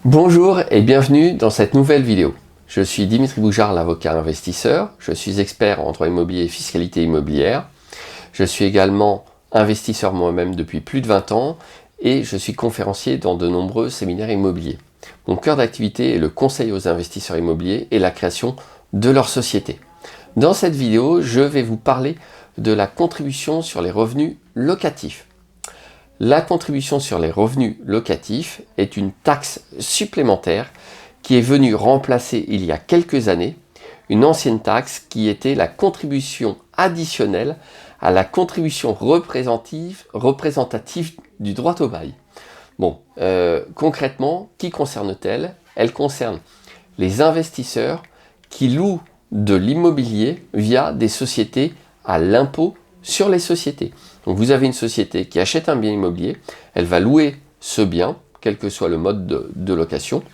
Bonjour et bienvenue dans cette nouvelle vidéo. Je suis Dimitri Boujard, l'avocat investisseur. Je suis expert en droit immobilier et fiscalité immobilière. Je suis également investisseur moi-même depuis plus de 20 ans et je suis conférencier dans de nombreux séminaires immobiliers. Mon cœur d'activité est le conseil aux investisseurs immobiliers et la création de leur société. Dans cette vidéo, je vais vous parler de la contribution sur les revenus locatifs. La contribution sur les revenus locatifs est une taxe supplémentaire qui est venue remplacer il y a quelques années une ancienne taxe qui était la contribution additionnelle à la contribution représentative du droit au bail. Bon, concrètement, qui concerne-t-elle? Elle concerne les investisseurs qui louent de l'immobilier via des sociétés à l'impôt sur les sociétés. Donc vous avez une société qui achète un bien immobilier, elle va louer ce bien, quel que soit le mode de location,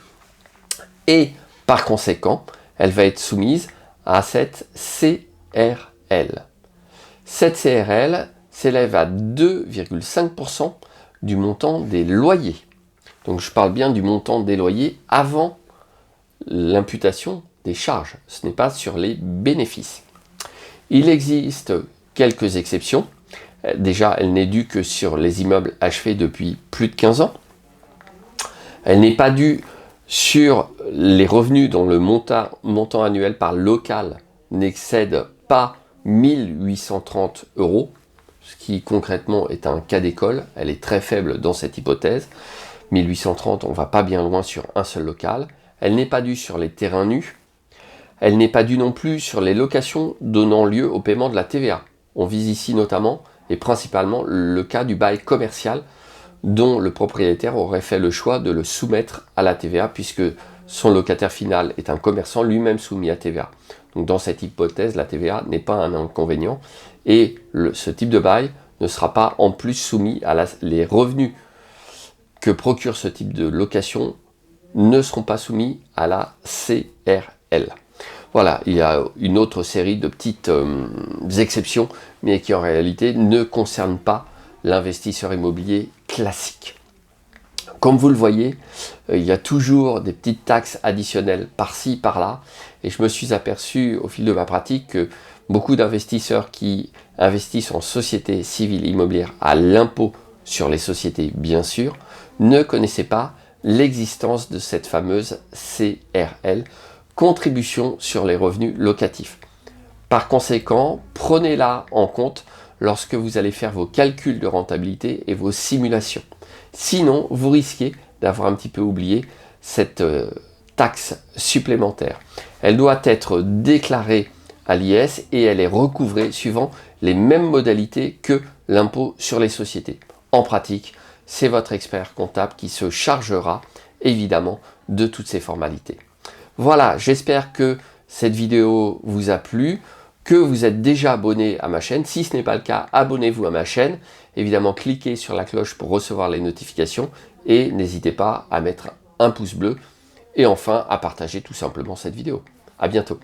et par conséquent, elle va être soumise à cette CRL. Cette CRL s'élève à 2,5% du montant des loyers. Donc je parle bien du montant des loyers avant l'imputation des charges, ce n'est pas sur les bénéfices. Il existe quelques exceptions. Déjà, elle n'est due que sur les immeubles achevés depuis plus de 15 ans. Elle n'est pas due sur les revenus dont le montant annuel par local n'excède pas 1830 €, ce qui concrètement est un cas d'école. Elle est très faible dans cette hypothèse. 1830, on ne va pas bien loin sur un seul local. Elle n'est pas due sur les terrains nus. Elle n'est pas due non plus sur les locations donnant lieu au paiement de la TVA. On vise ici notamment et principalement le cas du bail commercial dont le propriétaire aurait fait le choix de le soumettre à la TVA puisque son locataire final est un commerçant lui-même soumis à TVA. Donc dans cette hypothèse, la TVA n'est pas un inconvénient et ce type de bail ne sera pas en plus soumis à les revenus que procure ce type de location ne seront pas soumis à la CRL. Voilà, il y a une autre série de petites exceptions, mais qui en réalité ne concernent pas l'investisseur immobilier classique. Comme vous le voyez, il y a toujours des petites taxes additionnelles par-ci, par-là, et je me suis aperçu au fil de ma pratique que beaucoup d'investisseurs qui investissent en société civile immobilière à l'impôt sur les sociétés, bien sûr, ne connaissaient pas l'existence de cette fameuse CRL, contribution sur les revenus locatifs. Par conséquent, prenez-la en compte lorsque vous allez faire vos calculs de rentabilité et vos simulations. Sinon, vous risquez d'avoir un petit peu oublié cette taxe supplémentaire. Elle doit être déclarée à l'IS et elle est recouvrée suivant les mêmes modalités que l'impôt sur les sociétés. En pratique, c'est votre expert comptable qui se chargera évidemment de toutes ces formalités. Voilà, j'espère que cette vidéo vous a plu, que vous êtes déjà abonné à ma chaîne. Si ce n'est pas le cas, abonnez-vous à ma chaîne. Évidemment, cliquez sur la cloche pour recevoir les notifications et n'hésitez pas à mettre un pouce bleu et enfin à partager tout simplement cette vidéo. À bientôt.